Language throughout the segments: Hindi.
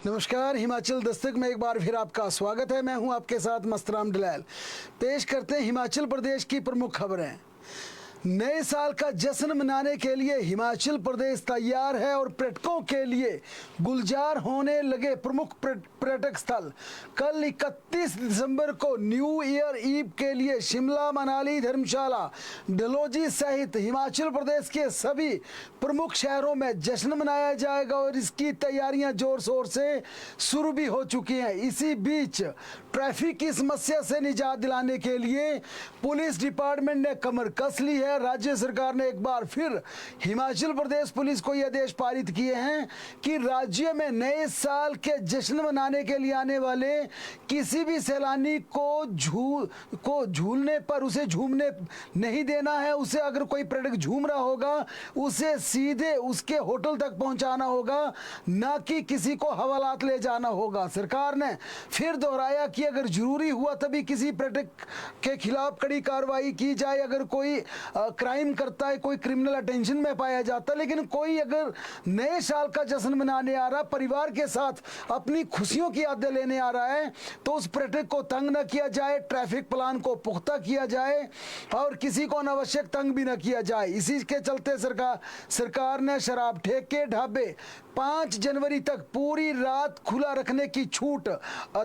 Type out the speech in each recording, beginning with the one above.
नमस्कार, हिमाचल दस्तक में एक बार फिर आपका स्वागत है। मैं हूं आपके साथ मस्तराम डलैल। पेश करते हैं हिमाचल प्रदेश की प्रमुख खबरें। नए साल का जश्न मनाने के लिए हिमाचल प्रदेश तैयार है और पर्यटकों के लिए गुलजार होने लगे प्रमुख पर्यटक स्थल। कल 31 दिसंबर को न्यू ईयर ईव के लिए शिमला, मनाली, धर्मशाला, डलहौजी सहित हिमाचल प्रदेश के सभी प्रमुख शहरों में जश्न मनाया जाएगा और इसकी तैयारियां जोर शोर से शुरू भी हो चुकी हैं। इसी बीच ट्रैफिक की समस्या से निजात दिलाने के लिए पुलिस डिपार्टमेंट ने कमर कस ली है। राज्य सरकार ने एक बार फिर हिमाचल प्रदेश पुलिस को यह आदेश पारित किए हैं कि राज्य में नए साल के जश्न मनाने के लिए आने वाले किसी भी सैलानी को झूलने पर उसे झूमने नहीं देना है। उसे अगर कोई पर्यटक झूम रहा होगा उसे सीधे उसके होटल तक पहुंचाना होगा, ना कि किसी को हवालात ले जाना होगा। सरकार ने फिर दोहराया कि अगर जरूरी हुआ तभी किसी पर्यटक के खिलाफ कड़ी कार्रवाई की जाए। अगर कोई क्राइम करता है, कोई क्रिमिनल अटेंशन में पाया जाता है, लेकिन कोई अगर नए साल का जश्न मनाने आ रहा, परिवार के साथ अपनी खुशियों की यादें लेने आ रहा है, तो उस पर्यटक को तंग न किया जाए, ट्रैफिक प्लान को पुख्ता किया जाए और किसी को अनावश्यक तंग भी न किया जाए। इसी के चलते सरकार ने शराब ठेके, ढाबे 5 जनवरी तक पूरी रात खुला रखने की छूट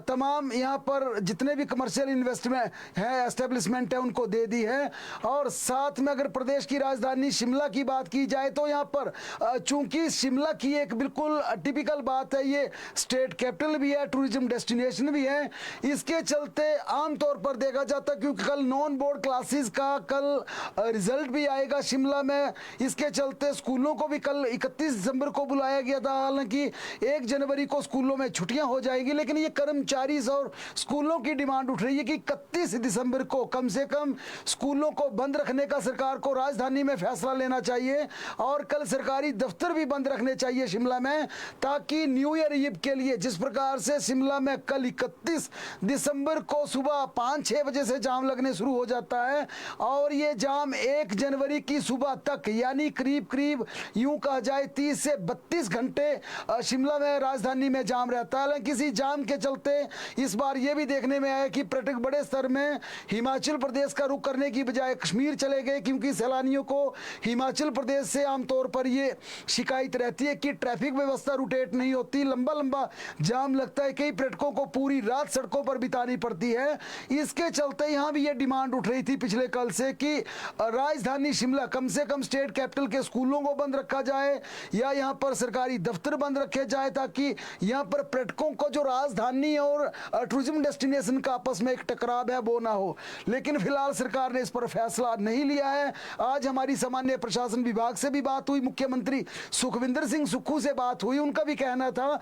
तमाम यहाँ पर जितने भी कमर्शियल इन्वेस्टमेंट है, एस्टेब्लिशमेंट है, उनको दे दी है। और साथ में अगर प्रदेश की राजधानी शिमला की बात की जाए तो यहाँ पर चूंकि शिमला की एक बिल्कुल टिपिकल बात है, ये स्टेट कैपिटल भी है, टूरिज्म डेस्टिनेशन भी है, इसके चलते आमतौर पर देखा जाता है क्योंकि कल नॉन बोर्ड क्लासेस का कल रिजल्ट भी आएगा शिमला में। इसके चलते स्कूलों को भी कल 31 दिसंबर को बुलाया गया था। हालांकि 1 जनवरी को स्कूलों में छुट्टियां हो जाएगी, लेकिन ये कर्मचारी और स्कूलों की डिमांड उठ रही है कि 31 दिसंबर को कम से कम स्कूलों को बंद रखने का सरकार को राजधानी में फैसला लेना चाहिए और कल सरकारी दफ्तर भी बंद रखने चाहिए शिमला में, ताकि न्यू ईयर ईव के लिए जिस प्रकार से शिमला में कल 31 दिसंबर को सुबह 5-6 बजे से जाम लगने शुरू हो जाता है और ये जाम 1 जनवरी की सुबह तक, यानी करीब यूं कहा जाए 30 से 32 घंटे शिमला में राजधानी में जाम रहता है। हालांकि इसी जाम के चलते इस बार यह भी देखने में आया कि पर्यटक बड़े स्तर में हिमाचल प्रदेश का रुख करने की बजाय कश्मीर चले गए, क्योंकि सैलानियों को हिमाचल प्रदेश से आमतौर पर यह शिकायत रहती है कि ट्रैफिक व्यवस्था रोटेट नहीं होती, लंबा जाम लगता है, कई पर्यटकों को पूरी रात सड़कों पर बितानी पड़ती है। इसके चलते यहां भी यह डिमांड उठ रही थी पिछले कल से कि राजधानी शिमला कम से कम स्टेट कैपिटल के स्कूलों को बंद रखा जाए या यहां पर सरकारी दफ्तर बंद रखे जाए, ताकि यहां पर पर्यटकों को जो राजधानी और टूरिज्म डेस्टिनेशन का आपस में एक टकराव है वो ना हो। लेकिन फिलहाल सरकार ने इस पर फैसला नहीं लिया है। आज हमारी सामान्य प्रशासन विभाग से भी बात हुई, मुख्यमंत्री सुखविंदर सिंह सुक्खू से बात हुई, उनका भी कहना था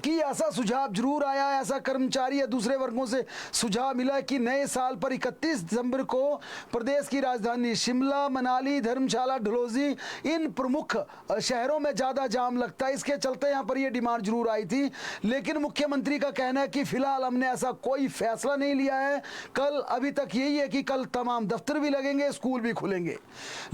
कि ऐसा सुझाव जरूर आया है, ऐसा कर्मचारी या दूसरे वर्गों से सुझाव मिला है कि नए साल पर 31 दिसंबर को प्रदेश की राजधानी शिमला, मनाली, धर्मशाला, डलहौजी इन प्रमुख शहरों में ज़्यादा जाम लगता है। इसके चलते यहाँ पर यह डिमांड जरूर आई थी, लेकिन मुख्यमंत्री का कहना है कि फिलहाल हमने ऐसा कोई फैसला नहीं लिया है। कल अभी तक यही है कि कल तमाम दफ्तर भी लगेंगे, स्कूल भी खुलेंगे।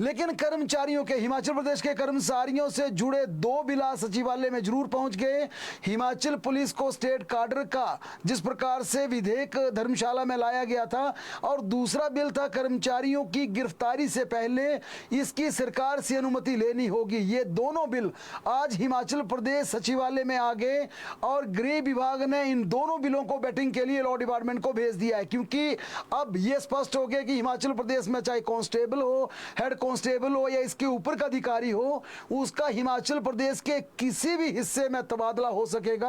लेकिन कर्मचारियों के, हिमाचल प्रदेश के कर्मचारियों से जुड़े 2 बिल सचिवालय में जरूर पहुंच गए। हिमाचल पुलिस को स्टेट कार्डर का जिस प्रकार से विधेयक धर्मशाला में लाया गया था और दूसरा बिल था कर्मचारियों की गिरफ्तारी से पहले इसकी सरकार से अनुमति लेनी होगी। ये दोनों बिल आज हिमाचल प्रदेश सचिवालय में आ गए और गृह विभाग ने इन दोनों बिलों को बैटिंग के लिए लॉ डिपार्टमेंट को भेज दिया है, क्योंकि अब यह स्पष्ट हो गया कि हिमाचल प्रदेश में चाहे कांस्टेबल हो, हेड कांस्टेबल हो या इसके ऊपर का अधिकारी हो, उसका हिमाचल प्रदेश के किसी भी हिस्से में तबादला हो सकेगा।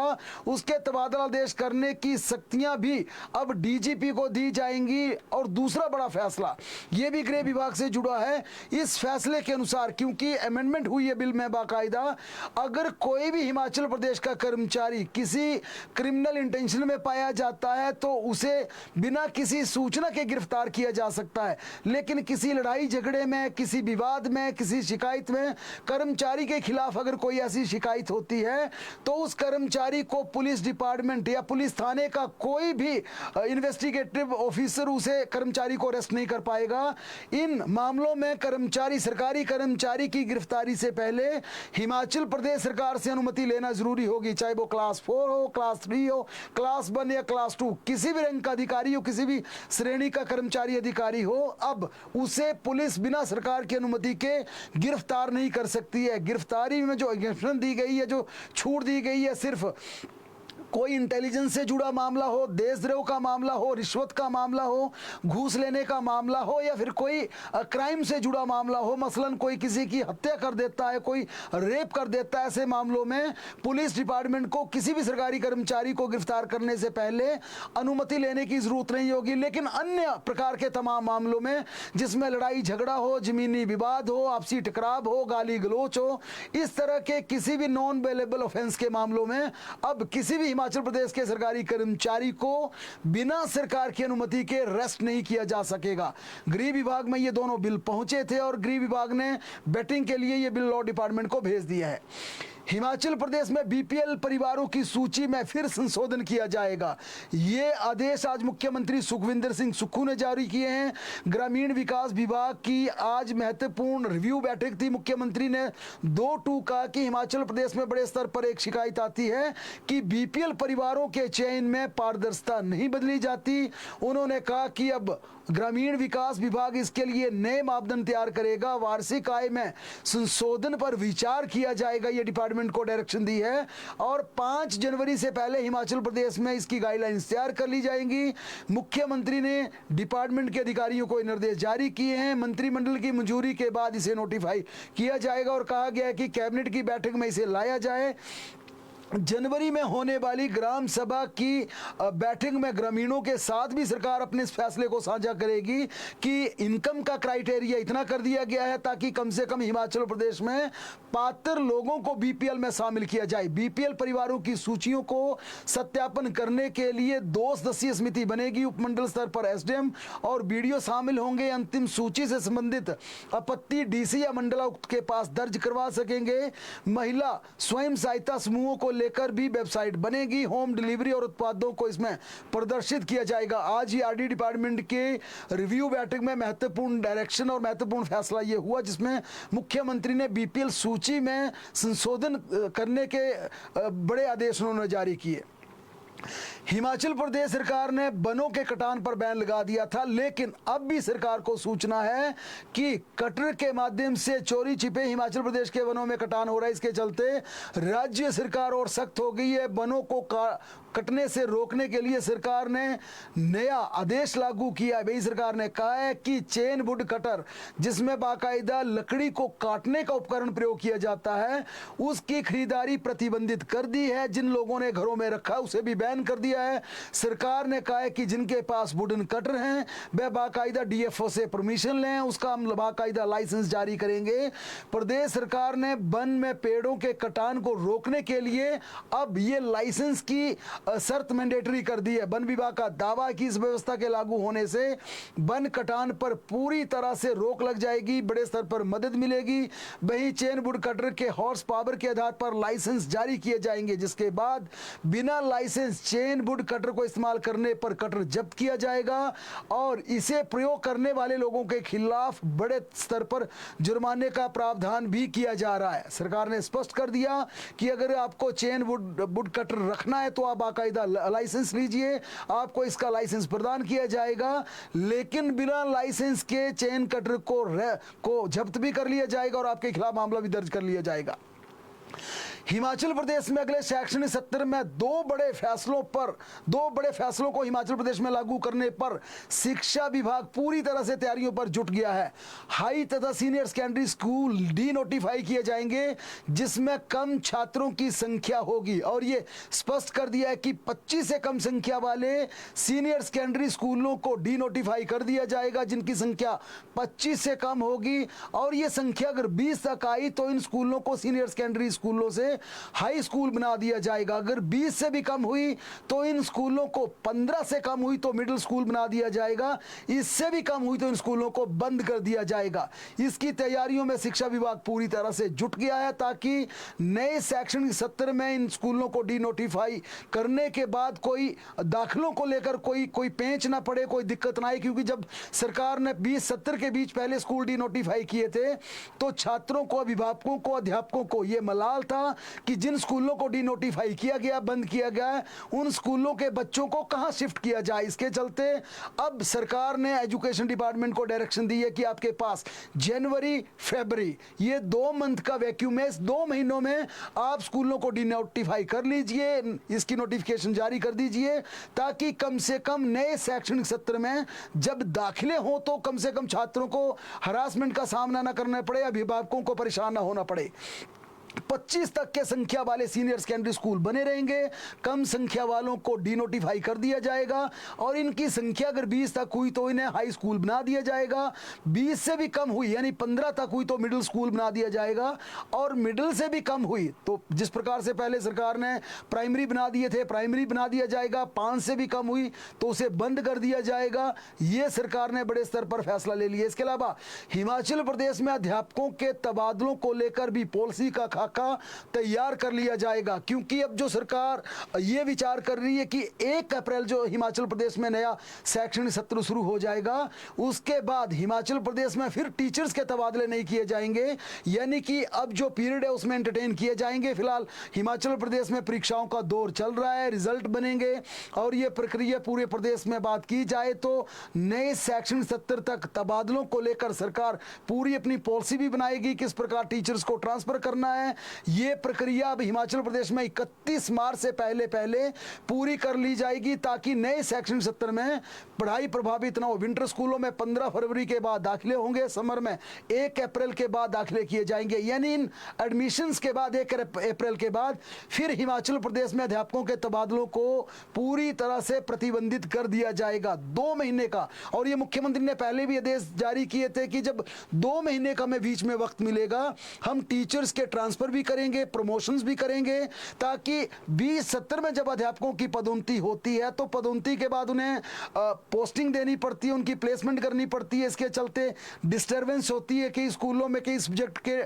उसके तबादला आदेश करने की शक्तियां भी अब डीजीपी को दी जाएंगी। और दूसरा बड़ा फैसला यह भी गृह विभाग से जुड़ा है। इस फैसले के अनुसार, क्योंकि अमेंडमेंट हुई है बिल में बाकायदा, अगर कोई भी हिमाचल प्रदेश का कर्मचारी किसी क्रिमिनल इंटेंशन में पाया जाता है तो उसे बिना किसी सूचना के गिरफ्तार किया जा सकता है। लेकिन किसी लड़ाई झगड़े में, किसी विवाद में, किसी शिकायत में कर्मचारी के खिलाफ अगर कोई ऐसी शिकायत होती है तो उस कर्मचारी कर्मचारी को पुलिस डिपार्टमेंट या पुलिस थाने का कोई भी इन्वेस्टिगेटिव ऑफिसर उसे कर्मचारी को अरेस्ट नहीं कर पाएगा। इन मामलों में कर्मचारी, सरकारी कर्मचारी की गिरफ्तारी से पहले हिमाचल प्रदेश सरकार से अनुमति लेना जरूरी होगी, चाहे वो क्लास 4 हो, क्लास 3 हो, क्लास 1 या क्लास 2, किसी भी रैंक का अधिकारी हो, किसी भी श्रेणी का कर्मचारी अधिकारी हो, अब उसे पुलिस बिना सरकार की अनुमति के गिरफ्तार नहीं कर सकती है। गिरफ्तारी में जो एग्जेम्पशन दी गई है, जो छूट दी गई है, सिर्फ कोई इंटेलिजेंस से जुड़ा मामला हो, देशद्रोह का मामला हो, रिश्वत का मामला हो, घूस लेने का मामला हो, या फिर कोई क्राइम से जुड़ा मामला हो, मसलन कोई किसी की हत्या कर देता है, कोई रेप कर देता है, ऐसे मामलों में पुलिस डिपार्टमेंट को किसी भी सरकारी कर्मचारी को गिरफ्तार करने से पहले अनुमति लेने की जरूरत नहीं होगी। लेकिन अन्य प्रकार के तमाम मामलों में जिसमें लड़ाई झगड़ा हो, जमीनी विवाद हो, आपसी टकराव हो, गाली गलोच हो, इस तरह के किसी भी नॉन बेलेबल ऑफेंस के मामलों में अब किसी भी हिमाचल प्रदेश के सरकारी कर्मचारी को बिना सरकार की अनुमति के अरेस्ट नहीं किया जा सकेगा। गृह विभाग में ये दोनों बिल पहुंचे थे और गृह विभाग ने बैटिंग के लिए ये बिल लॉ डिपार्टमेंट को भेज दिया है। हिमाचल प्रदेश में बीपीएल परिवारों की सूची में फिर संशोधन किया जाएगा। ये आदेश आज मुख्यमंत्री सुखविंदर सिंह सुक्खू ने जारी किए हैं। ग्रामीण विकास विभाग की आज महत्वपूर्ण रिव्यू बैठक थी। मुख्यमंत्री ने 2-2 कहा कि हिमाचल प्रदेश में बड़े स्तर पर एक शिकायत आती है कि बीपीएल परिवारों के चयन में पारदर्शिता नहीं बदली जाती। उन्होंने कहा कि अब ग्रामीण विकास विभाग इसके लिए नए मापदंड तैयार करेगा। वार्षिक आय में संशोधन पर विचार किया जाएगा, ये डिपार्टमेंट को डायरेक्शन दी है और 5 जनवरी से पहले हिमाचल प्रदेश में इसकी गाइडलाइंस तैयार कर ली जाएंगी। मुख्यमंत्री ने डिपार्टमेंट के अधिकारियों को निर्देश जारी किए हैं। मंत्रिमंडल की मंजूरी के बाद इसे नोटिफाई किया जाएगा और कहा गया है कि कैबिनेट की बैठक में इसे लाया जाए। जनवरी में होने वाली ग्राम सभा की बैठक में ग्रामीणों के साथ भी सरकार अपने इस फैसले को साझा करेगी कि इनकम का क्राइटेरिया इतना कर दिया गया है ताकि कम से कम हिमाचल प्रदेश में पात्र लोगों को बीपीएल में शामिल किया जाए। बीपीएल परिवारों की सूचियों को सत्यापन करने के लिए 2 सदस्यीय समिति बनेगी। उपमंडल स्तर पर एसडीएम और बीडीओ शामिल होंगे। अंतिम सूची से संबंधित आपत्ति डीसी या मंडलायुक्त के पास दर्ज करवा सकेंगे। महिला स्वयं सहायता समूहों को लेकर भी वेबसाइट बनेगी। होम डिलीवरी और उत्पादों को इसमें प्रदर्शित किया जाएगा। आज ही आरडी डिपार्टमेंट के रिव्यू बैठक में महत्वपूर्ण डायरेक्शन और महत्वपूर्ण फैसला यह हुआ जिसमें मुख्यमंत्री ने बीपीएल सूची में संशोधन करने के बड़े आदेश उन्होंने जारी किए। हिमाचल प्रदेश सरकार ने वनों के कटान पर बैन लगा दिया था, लेकिन अब भी सरकार को सूचना है कि कटर के माध्यम से चोरी छिपे हिमाचल प्रदेश के वनों में कटान हो रहा है। इसके चलते राज्य सरकार और सख्त हो गई है। वनों को कटने से रोकने के लिए सरकार ने नया आदेश लागू किया है। वही सरकार ने कहा है कि चेन वुड कटर, जिसमें बाकायदा लकड़ी को काटने का उपकरण प्रयोग किया जाता है, उसकी खरीदारी प्रतिबंधित कर दी है। जिन लोगों ने घरों में रखा उसे भी बैन कर दिया है। सरकार ने कहा है कि जिनके पास वुडन कटर हैं वह बाकायदा डीएफओ से परमिशन लें, उसका हम बाकायदा लाइसेंस जारी करेंगे। प्रदेश सरकार ने वन में पेड़ों के कटान को रोकने के लिए अब ये लाइसेंस की शर्त मैंडेटरी कर दी है। वन विभाग का दावा है कि इस व्यवस्था के लागू होने से वन कटान पर पूरी तरह से रोक लग जाएगी, बड़े स्तर पर मदद मिलेगी। वहीं चेन वुड कटर के हॉर्स पावर के आधार पर लाइसेंस जारी किए जाएंगे, जिसके बाद बिना लाइसेंस चेन वुड कटर को इस्तेमाल करने पर कटर जब्त किया जाएगा और इसे प्रयोग करने वाले लोगों के खिलाफ बड़े स्तर पर जुर्माने का प्रावधान भी किया जा रहा है। सरकार ने स्पष्ट कर दिया कि अगर आपको चेन वुड कटर रखना है तो आप बाकायदा लाइसेंस लीजिए, आपको इसका लाइसेंस प्रदान किया जाएगा, लेकिन बिना लाइसेंस के चेन कटर को जब्त भी कर लिया जाएगा और आपके खिलाफ मामला भी दर्ज कर लिया जाएगा। हिमाचल प्रदेश में अगले शैक्षणिक सत्र में 2 बड़े फैसलों को हिमाचल प्रदेश में लागू करने पर शिक्षा विभाग पूरी तरह से तैयारियों पर जुट गया है। हाई तथा senior secondary school D notify किए जाएंगे, जिसमें कम छात्रों की संख्या होगी और ये स्पष्ट कर दिया है कि 25 से कम संख्या वाले सीनियर सेकेंडरी स्कूलों को डी नोटिफाई कर दिया जाएगा, जिनकी संख्या 25 से कम होगी। और ये संख्या अगर 20 तक आई तो इन स्कूलों को सीनियर सेकेंडरी स्कूलों से हाई स्कूल बना दिया जाएगा। अगर 20 से भी कम हुई तो इन स्कूलों को, 15 से कम हुई तो मिडिल स्कूल बना दिया जाएगा, इससे भी कम हुई तो इन स्कूलों को बंद कर दिया जाएगा। इसकी तैयारियों में शिक्षा विभाग पूरी तरह से जुट गया है ताकि नए शैक्षणिक सत्र में इन स्कूलों को डीनोटिफाई करने के बाद कोई दाखिलों को लेकर कोई पेंच ना पड़े, कोई दिक्कत ना आए। क्योंकि जब सरकार ने 20-70 के बीच पहले स्कूल डीनोटिफाई किए थे तो छात्रों को, अभिभावकों को, अध्यापकों को यह मलाल था कि जिन स्कूलों को डीनोटिफाई किया गया, बंद किया गया, उन स्कूलों के बच्चों को कहां शिफ्ट किया जाए। इसके चलते अब सरकार ने एजुकेशन डिपार्टमेंट को डायरेक्शन दी है कि आपके पास जनवरी, फरवरी, ये 2 मंथ का वैक्यूम है। इस 2 महीनों में आप स्कूलों को डीनोटिफाई कर लीजिए, इसकी नोटिफिकेशन जारी कर दीजिए ताकि कम से कम नए शैक्षणिक सत्र में जब दाखिले हो तो कम से कम छात्रों को हरासमेंट का सामना न करना पड़े, अभिभावकों को परेशान न होना पड़े। 25 तक के संख्या वाले सीनियर सेकेंडरी स्कूल बने रहेंगे, कम संख्या वालों को डीनोटिफाई कर दिया जाएगा और इनकी संख्या अगर 20 तक हुई तो इन्हें हाई स्कूल बना दिया जाएगा। 20 से भी कम हुई यानी 15 तक हुई तो मिडिल स्कूल बना दिया जाएगा और मिडिल से भी कम हुई तो जिस प्रकार से पहले सरकार ने प्राइमरी बना दिए थे, प्राइमरी बना दिया जाएगा। 5 से भी कम हुई तो उसे बंद कर दिया जाएगा। ये सरकार ने बड़े स्तर पर फैसला ले लिया। इसके अलावा हिमाचल प्रदेश में अध्यापकों के तबादलों को लेकर भी पॉलिसी का खाका तैयार कर लिया जाएगा, क्योंकि अब जो सरकार ये विचार कर रही है कि 1 अप्रैल जो हिमाचल प्रदेश में नया शैक्षणिक सत्र शुरू हो जाएगा, उसके बाद हिमाचल प्रदेश में फिर टीचर्स के तबादले नहीं किए जाएंगे, यानी कि अब जो पीरियड है उसमें एंटरटेन किए जाएंगे। फिलहाल हिमाचल प्रदेश में परीक्षाओं का दौर चल रहा है, रिजल्ट बनेंगे और ये प्रक्रिया पूरे प्रदेश में बात की जाए तो नए शैक्षणिक सत्र तक तबादलों को लेकर सरकार पूरी अपनी पॉलिसी भी बनाएगी, किस प्रकार टीचर्स को ट्रांसफर करना है। ये प्रक्रिया अब हिमाचल प्रदेश में 31 मार्च से पहले पूरी कर ली जाएगी ताकि नए शैक्षणिक सत्र में पढ़ाई प्रभावित ना हो। विंटर स्कूलों में 15 फरवरी के बाद दाखिले होंगे, समर में 1 अप्रैल के बाद दाखिले किए जाएंगे, यानी इन एडमिशंस के बाद 1 अप्रैल के बाद फिर हिमाचल प्रदेश में अध्यापकों के तबादलों को पूरी तरह से प्रतिबंधित कर दिया जाएगा 2 महीने का। और ये मुख्यमंत्री ने पहले भी आदेश जारी किए थे कि जब 2 महीने का हमें बीच में वक्त मिलेगा हम टीचर्स के ट्रांसफर भी करेंगे, प्रमोशंस भी करेंगे, ताकि 20-70 में जब अध्यापकों की पदोन्नति होती है तो पदोन्नति के बाद उन्हें पोस्टिंग देनी पड़ती है, उनकी प्लेसमेंट करनी पड़ती है। इसके चलते डिस्टर्बेंस होती है कि स्कूलों में कई सब्जेक्ट के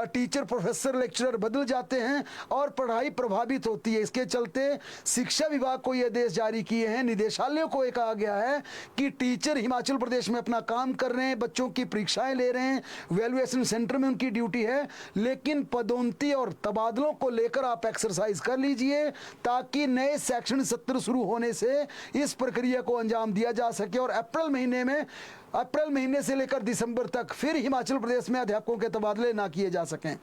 टीचर, प्रोफेसर, लेक्चरर बदल जाते हैं और पढ़ाई प्रभावित होती है। इसके चलते शिक्षा विभाग को ये आदेश जारी किए हैं, निदेशालयों को कहा गया है कि टीचर हिमाचल प्रदेश में अपना काम कर रहे हैं, बच्चों की परीक्षाएं ले रहे हैं, वैल्यूएशन सेंटर में उनकी ड्यूटी है, लेकिन पदोन्नति और तबादलों को लेकर आप एक्सरसाइज कर लीजिए ताकि नए शैक्षणिक सत्र शुरू होने से इस प्रक्रिया को अंजाम दिया जा सके और अप्रैल महीने से लेकर दिसंबर तक फिर हिमाचल प्रदेश में अध्यापकों के तबादले ना किए जा सकें।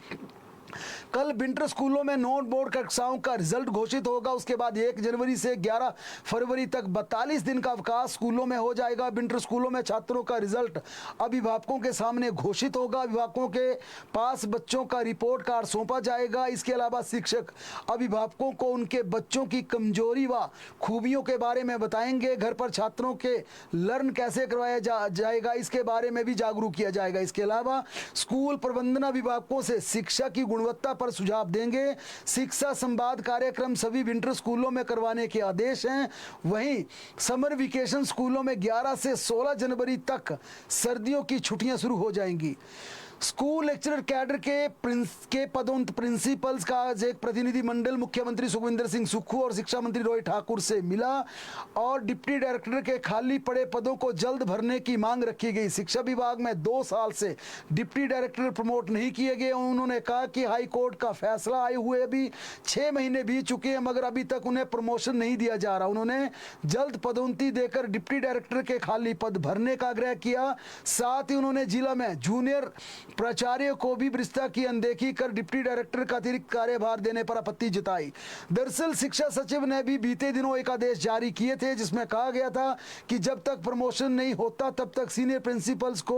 कल विंटर स्कूलों में नॉन बोर्ड कक्षाओं का रिजल्ट घोषित होगा, उसके बाद 1 जनवरी से 11 फरवरी तक 42 दिन का अवकाश स्कूलों में हो जाएगा। विंटर स्कूलों में छात्रों का रिजल्ट अभिभावकों के सामने घोषित होगा, अभिभावकों के पास बच्चों का रिपोर्ट कार्ड सौंपा जाएगा। इसके अलावा शिक्षक अभिभावकों को उनके बच्चों की कमजोरी व खूबियों के बारे में बताएंगे, घर पर छात्रों के लर्न कैसे करवाया जाएगा इसके बारे में भी जागरूक किया जाएगा। इसके अलावा स्कूल प्रबंधन अभिभावकों से शिक्षा की गुणवत्ता पर सुझाव देंगे। शिक्षा संवाद कार्यक्रम सभी विंटर स्कूलों में करवाने के आदेश हैं। वहीं समर वेकेशन स्कूलों में 11 से 16 जनवरी तक सर्दियों की छुट्टियां शुरू हो जाएंगी। स्कूल लेक्चरर कैडर के पदोन्नत प्रिंसिपल्स का आज एक प्रतिनिधि मंडल मुख्यमंत्री सुखविंदर सिंह सुक्खू और शिक्षा मंत्री रोहित ठाकुर से मिला और डिप्टी डायरेक्टर के खाली पड़े पदों को जल्द भरने की मांग रखी गई। शिक्षा विभाग में 2 साल से डिप्टी डायरेक्टर प्रमोट नहीं किए गए। उन्होंने कहा कि हाई कोर्ट का फैसला आए हुए अभी 6 महीने बीत चुके हैं मगर अभी तक उन्हें प्रमोशन नहीं दिया जा रहा। उन्होंने जल्द पदोन्नति देकर डिप्टी डायरेक्टर के खाली पद भरने का आग्रह किया। साथ ही उन्होंने जिला में जूनियर प्राचार्य को भी वरिष्ठता की अनदेखी कर डिप्टी डायरेक्टर का अतिरिक्त कार्यभार देने पर आपत्ति जताई। दरअसल शिक्षा सचिव ने भी बीते दिनों एक आदेश जारी किए थे जिसमें कहा गया था कि जब तक प्रमोशन नहीं होता तब तक सीनियर प्रिंसिपल्स को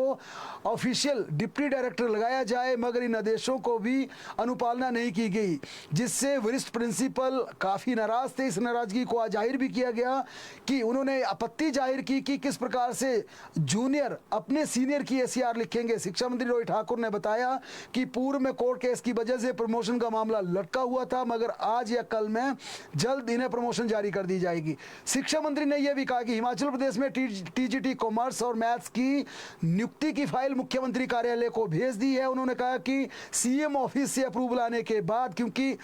ऑफिशियल डिप्टी डायरेक्टर लगाया जाए, मगर इन आदेशों को भी अनुपालना नहीं की गई जिससे वरिष्ठ प्रिंसिपल काफी नाराज थे। इस नाराजगी को आज जाहिर भी किया गया कि उन्होंने आपत्ति जाहिर की कि किस प्रकार से जूनियर अपने सीनियर की एसीआर लिखेंगे। शिक्षा मंत्री रोहित ठाकुर ने बताया कि पूर्व में कोर्ट केस की वजह से प्रमोशन का मामला लटका हुआ था, मगर आज या कल में जल्द इन्हें प्रमोशन जारी कर दी जाएगी। शिक्षा मंत्री ने यह भी कहा कि हिमाचल प्रदेश में टीजीटी कॉमर्स और मैथ्स की नियुक्ति की फाइल मुख्यमंत्री कार्यालय को भेज दी है। उन्होंने कहा कि सीएम ऑफिस से अप्रूवल आने के बाद, क्योंकि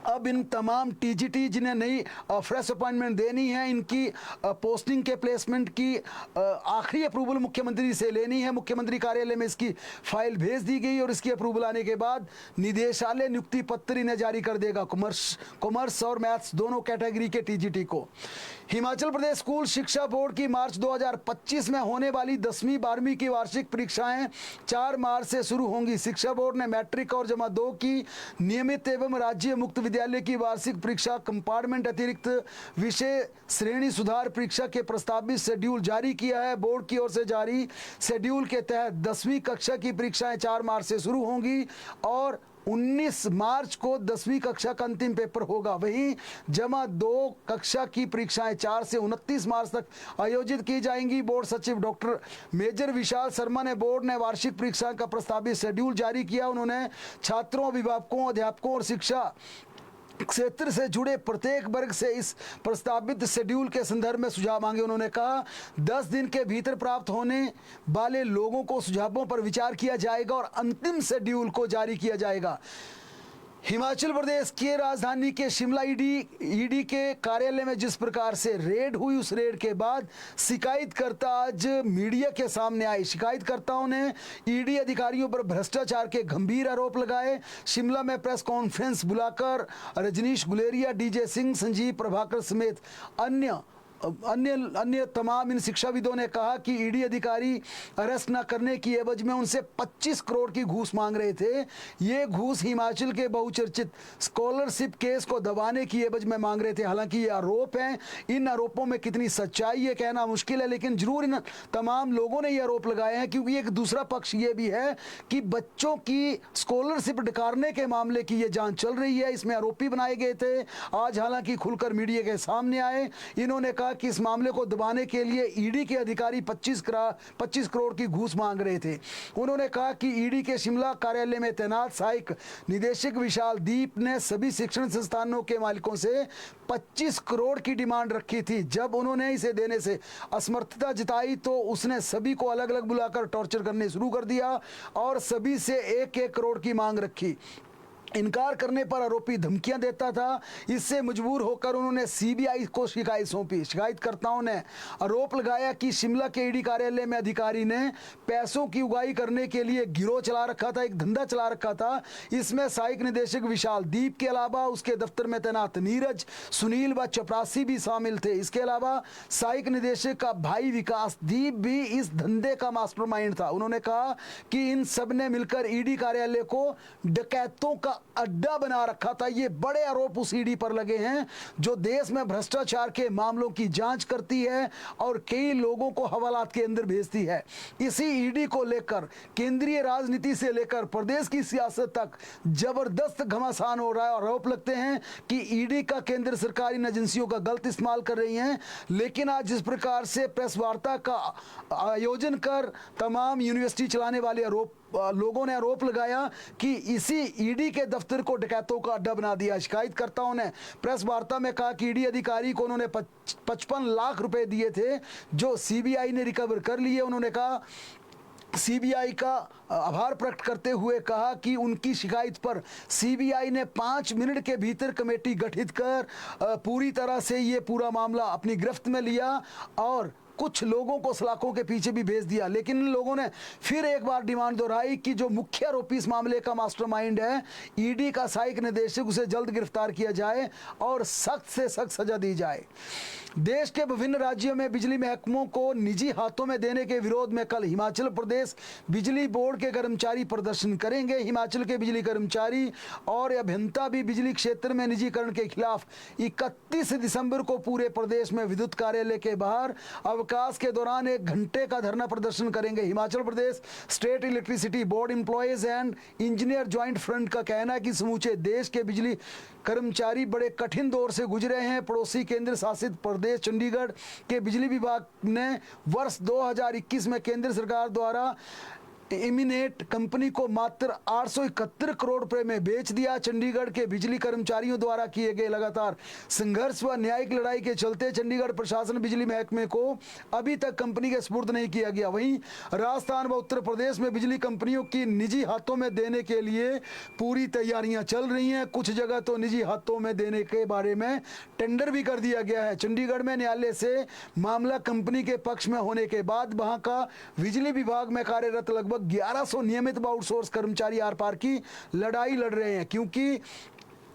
अब इन तमाम टीजीटी जिन्हें नई फ्रेश अपॉइंटमेंट देनी है, इनकी पोस्टिंग के प्लेसमेंट की आखिरी अप्रूवल मुख्यमंत्री से लेनी है। मुख्यमंत्री कार्यालय में इसकी फाइल भेज दी गई और इसकी अप्रूवल आने के बाद निदेशालय नियुक्ति पत्र इन्हें जारी कर देगा, कॉमर्स और मैथ्स दोनों कैटेगरी के टीजीटी को। हिमाचल प्रदेश स्कूल शिक्षा बोर्ड की मार्च 2025 में होने वाली 10वीं 12वीं की वार्षिक परीक्षाएं 4 मार्च से शुरू होंगी। शिक्षा बोर्ड ने मैट्रिक और जमा 2 की नियमित एवं राज्य मुक्त विद्यालय की वार्षिक परीक्षा कंपार्टमेंट अतिरिक्त विषय श्रेणी सुधार परीक्षा के प्रस्तावित शेड्यूल जारी किया है। बोर्ड की ओर से जारी शेड्यूल के तहत 10वीं कक्षा की परीक्षाएं 4 मार्च से शुरू होंगी और 19 मार्च को 10वीं कक्षा का अंतिम पेपर होगा। वहीं जमा 2 कक्षा की परीक्षाएं 4 से 29 मार्च तक आयोजित की जाएंगी। बोर्ड सचिव डॉक्टर मेजर विशाल शर्मा ने बोर्ड ने वार्षिक परीक्षा का प्रस्तावित शेड्यूल जारी किया। उन्होंने छात्रों, अभिभावकों, अध्यापकों और शिक्षा क्षेत्र से जुड़े प्रत्येक वर्ग से इस प्रस्तावित शेड्यूल के संदर्भ में सुझाव मांगे। उन्होंने कहा 10 दिन के भीतर प्राप्त होने वाले लोगों को सुझावों पर विचार किया जाएगा और अंतिम शेड्यूल को जारी किया जाएगा। हिमाचल प्रदेश की राजधानी के शिमला ईडी के कार्यालय में जिस प्रकार से रेड हुई, उस रेड के बाद शिकायतकर्ता आज मीडिया के सामने आए। शिकायतकर्ताओं ने ईडी अधिकारियों पर भ्रष्टाचार के गंभीर आरोप लगाए। शिमला में प्रेस कॉन्फ्रेंस बुलाकर रजनीश गुलेरिया, डीजे सिंह, संजीव प्रभाकर समेत अन्य तमाम इन शिक्षाविदों ने कहा कि ईडी अधिकारी अरेस्ट न करने की एवज में उनसे 25 करोड़ की घूस मांग रहे थे। ये घूस हिमाचल के बहुचर्चित स्कॉलरशिप केस को दबाने की एवज में मांग रहे थे। हालांकि ये आरोप हैं, इन आरोपों में कितनी सच्चाई ये कहना मुश्किल है, लेकिन जरूर इन तमाम लोगों ने ये आरोप लगाए हैं, क्योंकि एक दूसरा पक्ष ये भी है कि बच्चों की स्कॉलरशिप डकारने के मामले की ये जांच चल रही है। इसमें आरोपी बनाए गए थे। आज हालांकि खुलकर मीडिया के सामने आए। इन्होंने कहा कि इस मामले को दबाने के लिए ईडी के अधिकारी 25 करोड़ की घूस मांग रहे थे। उन्होंने कहा कि ईडी के शिमला कार्यालय में तैनात सहायक निदेशक विशाल दीप ने सभी शिक्षण संस्थानों के मालिकों से 25 करोड़ की डिमांड रखी थी। जब उन्होंने इसे देने से असमर्थता जताई तो उसने सभी को अलग अलग बुलाकर टॉर्चर करने शुरू कर दिया और सभी से 1-1 करोड़ की मांग रखी। इनकार करने पर आरोपी धमकियां देता था। इससे मजबूर होकर उन्होंने सीबीआई को शिकायत सौंपी। शिकायतकर्ताओं ने आरोप लगाया कि शिमला के ईडी कार्यालय में अधिकारी ने पैसों की उगाही करने के लिए गिरोह चला रखा था, एक धंधा चला रखा था। इसमें सहायक निदेशक विशाल दीप के अलावा उसके दफ्तर में तैनात नीरज, सुनील व चपरासी भी शामिल थे। इसके अलावा सहायक निदेशक का भाई विकास दीप भी इस धंधे का मास्टरमाइंड था। उन्होंने कहा कि इन सब ने मिलकर ईडी कार्यालय को डकैतों का अड्डा बना रखा था। ये बड़े आरोप उस ईडी पर लगे हैं जो देश में भ्रष्टाचार के मामलों की जांच करती है और कई लोगों को हवालात के अंदर भेजती है। इसी ईडी को लेकर केंद्रीय राजनीति से लेकर प्रदेश की सियासत तक जबरदस्त घमासान हो रहा है और आरोप लगते हैं कि ईडी का केंद्र सरकार इन एजेंसियों का गलत इस्तेमाल कर रही है। लेकिन आज जिस प्रकार से प्रेस वार्ता का आयोजन कर तमाम यूनिवर्सिटी चलाने वाले लोगों ने आरोप लगाया कि इसी ईडी के दफ्तर को डकैतों का अड्डा बना दिया। शिकायतकर्ताओं ने प्रेस वार्ता में कहा कि ईडी अधिकारी को उन्होंने 55 लाख रुपए दिए थे जो सीबीआई ने रिकवर कर लिए। उन्होंने कहा सीबीआई का आभार प्रकट करते हुए कहा कि उनकी शिकायत पर सीबीआई ने 5 मिनट के भीतर कमेटी गठित कर पूरी तरह से ये पूरा मामला अपनी गिरफ्त में लिया और कुछ लोगों को सलाखों के पीछे भी भेज दिया। लेकिन इन लोगों ने फिर एक बार डिमांड दोहराई कि जो मुख्य आरोपी इस मामले का मास्टरमाइंड है ईडी का सहायक निदेशक, उसे जल्द गिरफ्तार किया जाए और सख्त से सख्त सजा दी जाए। देश के विभिन्न राज्यों में बिजली महकमों को निजी हाथों में देने के विरोध में कल हिमाचल प्रदेश बिजली बोर्ड के कर्मचारी प्रदर्शन करेंगे। हिमाचल के बिजली कर्मचारी और अभियंता भी बिजली क्षेत्र में निजीकरण के खिलाफ 31 दिसंबर को पूरे प्रदेश में विद्युत कार्यालय के बाहर अवकाश के दौरान 1 घंटे का धरना प्रदर्शन करेंगे। Himachal Pradesh state electricity board employees and engineer joint front का कहना है कि समूचे देश के बिजली कर्मचारी बड़े कठिन दौर से गुजरे हैं। पड़ोसी केंद्र शासित प्रदेश चंडीगढ़ के बिजली विभाग ने वर्ष 2021 में केंद्र सरकार द्वारा इमिनेट कंपनी को मात्र 871 करोड़ रुपए में बेच दिया। चंडीगढ़ के बिजली कर्मचारियों द्वारा किए गए लगातार संघर्ष व न्यायिक लड़ाई के चलते चंडीगढ़ प्रशासन बिजली महकमे को अभी तक कंपनी के सुपुर्द नहीं किया गया। वहीं राजस्थान व उत्तर प्रदेश में बिजली कंपनियों की निजी हाथों में देने के लिए पूरी तैयारियां चल रही हैं। कुछ जगह तो निजी हाथों में देने के बारे में टेंडर भी कर दिया गया है। चंडीगढ़ में न्यायालय से मामला कंपनी के पक्ष में होने के बाद वहां का बिजली विभाग में कार्यरत लगभग 1100 नियमित व आउटसोर्स कर्मचारी आर पार की लड़ाई लड़ रहे हैं, क्योंकि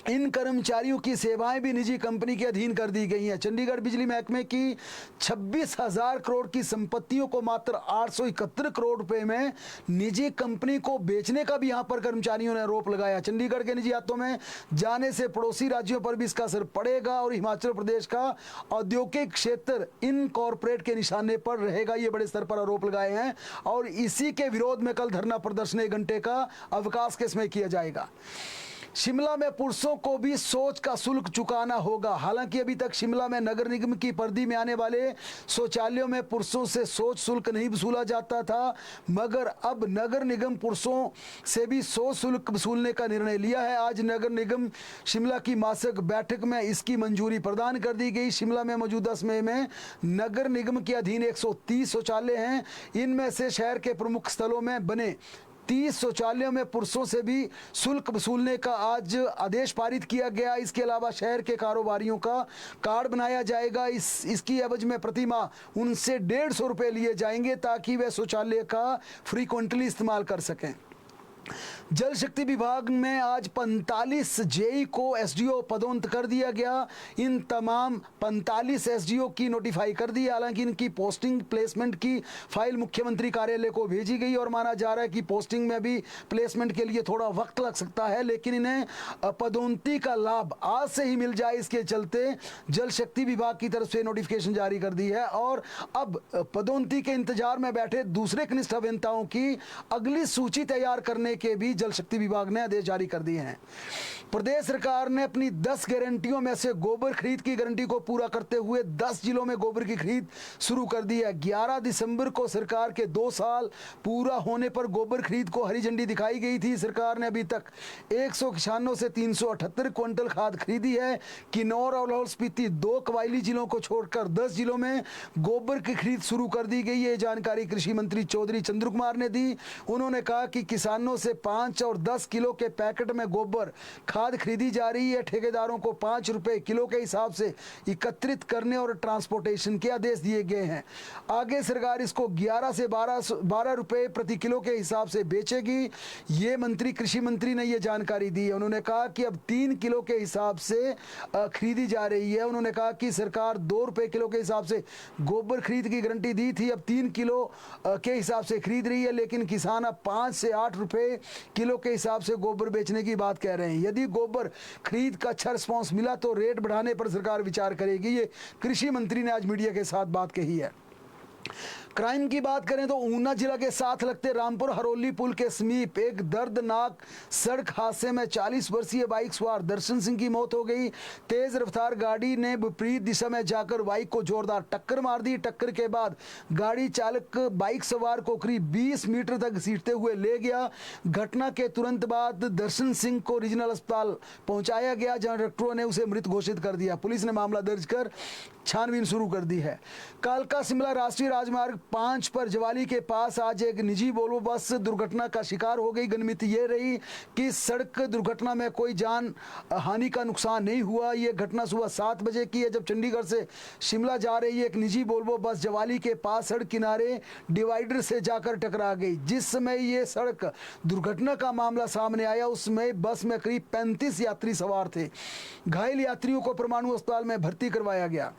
इन कर्मचारियों की सेवाएं भी निजी कंपनी के अधीन कर दी गई हैं। चंडीगढ़ बिजली महकमे की 26,000 करोड़ की संपत्तियों को मात्र 871 करोड़ रुपए में निजी कंपनी को बेचने का भी यहां पर कर्मचारियों ने आरोप लगाया। चंडीगढ़ के निजी हाथों में जाने से पड़ोसी राज्यों पर भी इसका असर पड़ेगा और हिमाचल प्रदेश का औद्योगिक क्षेत्र इन कॉरपोरेट के निशाने पर रहेगा, ये बड़े स्तर पर आरोप लगाए हैं। और इसी के विरोध में कल धरना प्रदर्शन 1 घंटे का अवकाश के समय किया जाएगा। शिमला में पुरुषों को भी शौच का शुल्क चुकाना होगा। हालांकि अभी तक शिमला में नगर निगम की परिधि में आने वाले शौचालयों में पुरुषों से शौच शुल्क नहीं वसूला जाता था, मगर अब नगर निगम पुरुषों से भी शौच शुल्क वसूलने का निर्णय लिया है। आज नगर निगम शिमला की मासिक बैठक में इसकी मंजूरी प्रदान कर दी गई। शिमला में मौजूदा समय में नगर निगम के अधीन 130 शौचालय हैं। इनमें से शहर के प्रमुख स्थलों में बने 30 शौचालयों में पुरुषों से भी शुल्क वसूलने का आज आदेश पारित किया गया। इसके अलावा शहर के कारोबारियों का कार्ड बनाया जाएगा। इसकी एवज में प्रतिमाह उनसे 150 रुपये लिए जाएंगे ताकि वे शौचालय का फ्रीक्वेंटली इस्तेमाल कर सकें। जल शक्ति विभाग में आज 45 जेई को एसडीओ पदोन्नत कर दिया गया। इन तमाम 45 एसडीओ की नोटिफाई कर दी। हालांकि इनकी पोस्टिंग प्लेसमेंट की फाइल मुख्यमंत्री कार्यालय को भेजी गई और माना जा रहा है कि पोस्टिंग में भी प्लेसमेंट के लिए थोड़ा वक्त लग सकता है, लेकिन इन्हें पदोन्नति का लाभ आज से ही मिल जाए, इसके चलते जल शक्ति विभाग की तरफ से नोटिफिकेशन जारी कर दी है। और अब पदोन्नति के इंतजार में बैठे दूसरे कनिष्ठ अभियंताओं की अगली सूची तैयार करने के भी जल शक्ति विभाग ने आदेश जारी कर दिए हैं। प्रदेश सरकार ने अपनी 10 गारंटियों में से गोबर खरीद की गारंटी को पूरा करते हुए 10 जिलों में गोबर की खरीद शुरू कर दी है। 11 दिसंबर को सरकार के 2 साल पूरा होने पर गोबर खरीद को हरी झंडी दिखाई गई थी। सरकार ने अभी तक 196 से 378 क्विंटल खाद खरीदी है। किन्नौर और लाहौल स्पीति 2 कबायली जिलों को छोड़कर 10 जिलों में गोबर की खरीद शुरू कर दी गई है। जानकारी कृषि मंत्री चौधरी चंद्र कुमार ने दी। उन्होंने कहा कि किसानों से 5 और 10 किलो के पैकेट में गोबर खाद खरीदी जा रही है। ठेकेदारों को 5 रुपए किलो के हिसाब से एकत्रित करने और ट्रांसपोर्टेशन के आदेश दिए गए हैं। आगे सरकार इसको 11 से 12 रुपए प्रति किलो के हिसाब से बेचेगी। ये कृषि मंत्री ने ये जानकारी दी है। उन्होंने कहा कि अब 3 किलो के हिसाब से खरीदी जा रही है। उन्होंने कहा कि सरकार 2 रुपए किलो के हिसाब से गोबर खरीद की गारंटी दी थी, अब 3 किलो के हिसाब से खरीद रही है, लेकिन किसान अब 5 से 8 रुपए किलो के हिसाब से गोबर बेचने की बात कह रहे हैं। यदि गोबर खरीद का अच्छा रिस्पॉन्स मिला तो रेट बढ़ाने पर सरकार विचार करेगी। ये कृषि मंत्री ने आज मीडिया के साथ बात कही है। क्राइम की बात करें तो ऊना जिला के साथ लगते रामपुर हरोली पुल के समीप एक दर्दनाक सड़क हादसे में 40 वर्षीय बाइक सवार दर्शन सिंह की मौत हो गई। तेज रफ्तार गाड़ी ने विपरीत दिशा में जाकर बाइक को जोरदार टक्कर मार दी। टक्कर के बाद गाड़ी चालक बाइक सवार को करीब 20 मीटर तक घसीटते हुए ले गया। घटना के तुरंत बाद दर्शन सिंह को रीजनल अस्पताल पहुंचाया गया, जहां डॉक्टरों ने उसे मृत घोषित कर दिया। पुलिस ने मामला दर्ज कर छानबीन शुरू कर दी है। कालका शिमला राष्ट्रीय राजमार्ग 5 पर जवाली के पास आज एक निजी वोल्वो बस दुर्घटना का शिकार हो गई। गनमिति ये रही कि सड़क दुर्घटना में कोई जान हानि का नुकसान नहीं हुआ। ये घटना सुबह 7 बजे की है, जब चंडीगढ़ से शिमला जा रही एक निजी वोल्वो बस जवाली के पास सड़क किनारे डिवाइडर से जाकर टकरा गई। जिस समय ये सड़क दुर्घटना का मामला सामने आया, उसमें बस में करीब 35 यात्री सवार थे। घायल यात्रियों को परमाणु अस्पताल में भर्ती करवाया गया।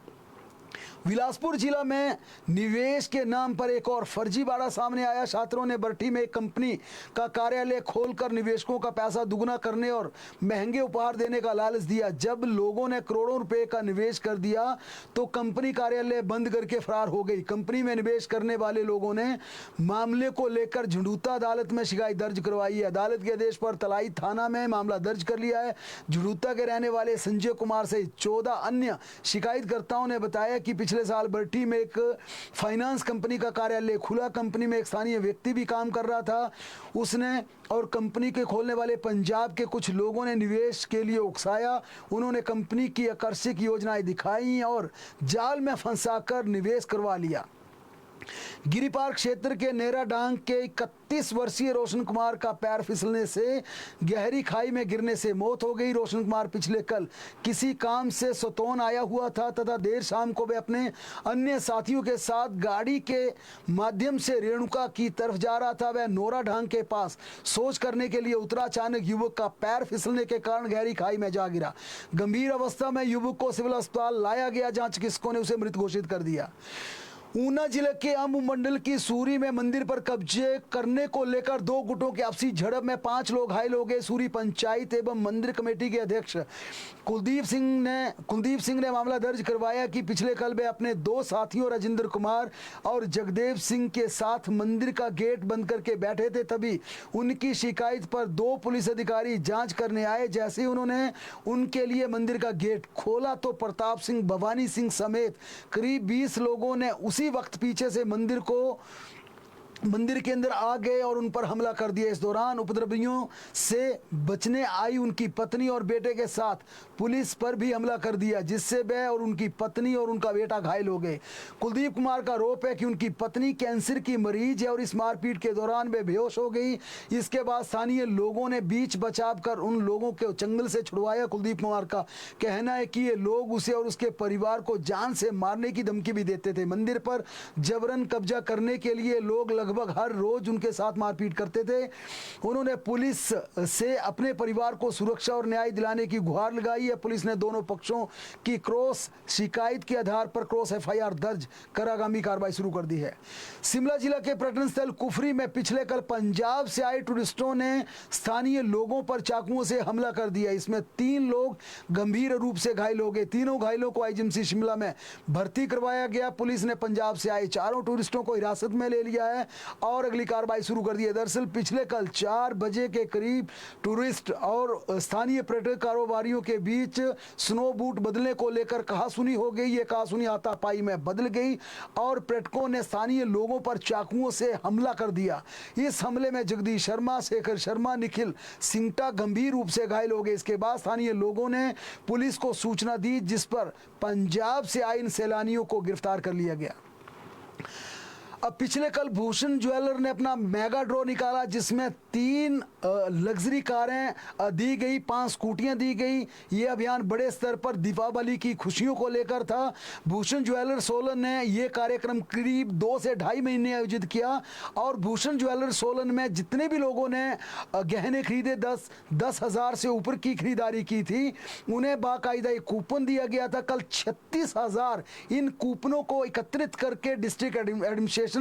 बिलासपुर जिला में निवेश के नाम पर एक और फर्जीवाड़ा सामने आया। छात्रों ने बरठी में एक कंपनी का कार्यालय खोलकर निवेशकों का पैसा दुगना करने और महंगे उपहार देने का लालच दिया। जब लोगों ने करोड़ों रुपए का निवेश कर दिया तो कंपनी कार्यालय बंद करके फरार हो गई। कंपनी में निवेश करने वाले लोगों ने मामले को लेकर झंडूता अदालत में शिकायत दर्ज करवाई है। अदालत के आदेश पर तलाई थाना में मामला दर्ज कर लिया है। झंडूता के रहने वाले संजय कुमार से 14 अन्य शिकायतकर्ताओं ने बताया कि पिछले साल बरठी में एक फाइनेंस कंपनी का कार्यालय खुला। कंपनी में एक स्थानीय व्यक्ति भी काम कर रहा था। उसने और कंपनी के खोलने वाले पंजाब के कुछ लोगों ने निवेश के लिए उकसाया। उन्होंने कंपनी की आकर्षक योजनाएं दिखाई और जाल में फंसाकर निवेश करवा लिया। गिरिपार क्षेत्र के नेरा डांग के 31 वर्षीय रोशन कुमार का पैर फिसलने से गहरी खाई में गिरने से मौत हो गई। रोशन कुमार पिछले कल किसी काम से सोतौन आया हुआ था तथा देर शाम को वे अपने अन्य साथियों के साथ गाड़ी के माध्यम से रेणुका की तरफ जा रहा था। वह नोरा डांग के पास शौच करने के लिए उतरा। अचानक युवक का पैर फिसलने के कारण गहरी खाई में जा गिरा। गंभीर अवस्था में युवक को सिविल अस्पताल लाया गया, जहां चिकित्सकों ने उसे मृत घोषित कर दिया। ऊना जिले के अम्ब मंडल की सूरी में मंदिर पर कब्जे करने को लेकर दो गुटों की आपसी झड़प में 5 लोग घायल हो गए। सूरी पंचायत एवं मंदिर कमेटी के अध्यक्ष कुलदीप सिंह ने मामला दर्ज करवाया कि पिछले कल वे अपने 2 साथियों राजेंद्र कुमार और जगदेव सिंह के साथ मंदिर का गेट बंद करके बैठे थे। तभी उनकी शिकायत पर 2 पुलिस अधिकारी जांच करने आए। जैसे ही उन्होंने उनके लिए मंदिर का गेट खोला तो प्रताप सिंह, भवानी सिंह समेत करीब 20 लोगों ने उसी वक्त पीछे से मंदिर के अंदर आ गए और उन पर हमला कर दिया। इस दौरान उपद्रवियों से बचने आई उनकी पत्नी और बेटे के साथ पुलिस पर भी हमला कर दिया, जिससे वह और उनकी पत्नी और उनका बेटा घायल हो गए। कुलदीप कुमार का आरोप है कि उनकी पत्नी कैंसर की मरीज है और इस मारपीट के दौरान वे बेहोश हो गई। इसके बाद स्थानीय लोगों ने बीच बचाव कर उन लोगों को जंगल से छुड़वाया। कुलदीप कुमार का कहना है कि ये लोग उसे और उसके परिवार को जान से मारने की धमकी भी देते थे। मंदिर पर जबरन कब्जा करने के लिए लोग लगभग हर रोज उनके साथ मारपीट करते थे। उन्होंने पुलिस से अपने परिवार को सुरक्षा और न्याय दिलाने की गुहार लगाई है। पुलिस ने दोनों पक्षों की क्रॉस शिकायत के आधार पर क्रॉस एफआईआर दर्ज कर आगामी कार्रवाई शुरू कर दी है। शिमला जिला के पर्यटन स्थल कुफरी में पिछले कल पंजाब से आए टूरिस्टों ने स्थानीय लोगों पर चाकुओं से हमला कर दिया। इसमें 3 लोग गंभीर रूप से घायल हो गए। तीनों घायलों को आईजीएमसी शिमला में भर्ती करवाया गया। पुलिस ने पंजाब से आए 4 टूरिस्टों को हिरासत में ले लिया है और अगली कार्रवाई शुरू कर दी है। दरअसल पिछले कल 4 बजे के करीब टूरिस्ट और स्थानीय पर्यटक कारोबारियों के बीच स्नो बूट बदलने को लेकर कहासुनी हो गई। ये कहासुनी हाथापाई में बदल गई और पर्यटकों ने स्थानीय लोगों पर चाकुओं से हमला कर दिया। इस हमले में जगदीश शर्मा, शेखर शर्मा, निखिल सिंगटा गंभीर रूप से घायल हो गए। इसके बाद स्थानीय लोगों ने पुलिस को सूचना दी, जिस पर पंजाब से आए इन सैलानियों को गिरफ्तार कर लिया गया। अब पिछले कल भूषण ज्वेलर ने अपना मेगा ड्रॉ निकाला, जिसमें 3 लग्जरी कारें दी गई, 5 स्कूटियां दी गई। ये अभियान बड़े स्तर पर दीपावली की खुशियों को लेकर था। भूषण ज्वेलर सोलन ने ये कार्यक्रम करीब 2 से ढाई महीने आयोजित किया और भूषण ज्वेलर सोलन में जितने भी लोगों ने गहने खरीदे, 10,000 से ऊपर की खरीदारी की थी, उन्हें बाकायदा एक कूपन दिया गया था। कल 36,000 इन कूपनों को एकत्रित करके डिस्ट्रिक्ट एडमिनिस्ट्रेशन,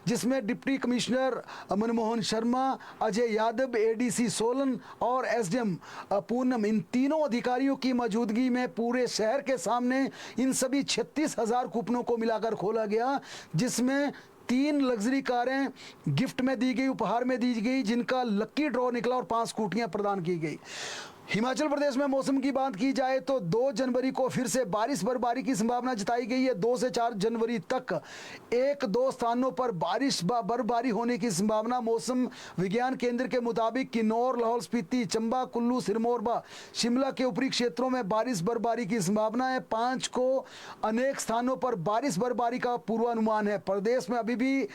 जिसमें deputy commissioner Manmohan Sharma, Ajay Yadav, ADC Solan और एसडीएम पूनम, इन तीनों अधिकारियों की मौजूदगी में पूरे शहर के सामने इन सभी 36,000 कूपनों को मिलाकर खोला गया, जिसमें 3 लग्जरी कारें गिफ्ट में दी गई, उपहार में दी गई, जिनका लकी ड्रॉ निकला और 5 स्कूटियां प्रदान की गई। हिमाचल प्रदेश में मौसम की बात की जाए तो 2 जनवरी को फिर से बारिश बर्फबारी की संभावना जताई गई है। 2 से 4 जनवरी तक 1-2 स्थानों पर बारिश बर्फबारी होने की संभावना। मौसम विज्ञान केंद्र के मुताबिक किन्नौर, लाहौल स्पीति, चंबा, कुल्लू, सिरमौर व शिमला के ऊपरी क्षेत्रों में बारिश बर्फबारी की संभावना है। 5 को अनेक स्थानों पर बारिश बर्फबारी का पूर्वानुमान है। प्रदेश में अभी भी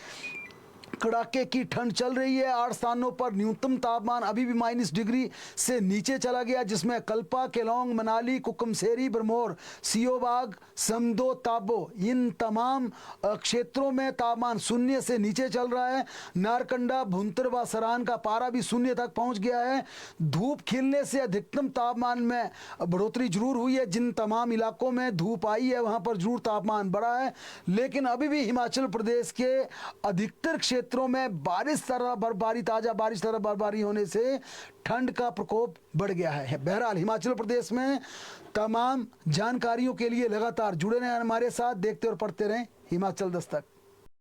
कड़ाके की ठंड चल रही है। 8 स्थानों पर न्यूनतम तापमान अभी भी -डिग्री से नीचे चला गया, जिसमें कल्पा, केलोंग, मनाली, कुकुमसेरी, बरमोर, सियोबाग, समदो, ताबो, इन तमाम क्षेत्रों में तापमान 0 से नीचे चल रहा है। नारकंडा, भुंतर व सरान का पारा भी 0 तक पहुंच गया है। धूप खिलने से अधिकतम तापमान में बढ़ोतरी जरूर हुई है। जिन तमाम इलाकों में धूप आई है वहां पर जरूर तापमान बढ़ा है, लेकिन अभी भी हिमाचल प्रदेश के अधिकतर क्षेत्रों में बारिश तरह बर्फबारी, ताजा बारिश तरह बर्फबारी होने से ठंड का प्रकोप बढ़ गया है। बहरहाल हिमाचल प्रदेश में तमाम जानकारियों के लिए लगातार जुड़े रहें हमारे साथ। देखते और पढ़ते रहें हिमाचल दस्तक।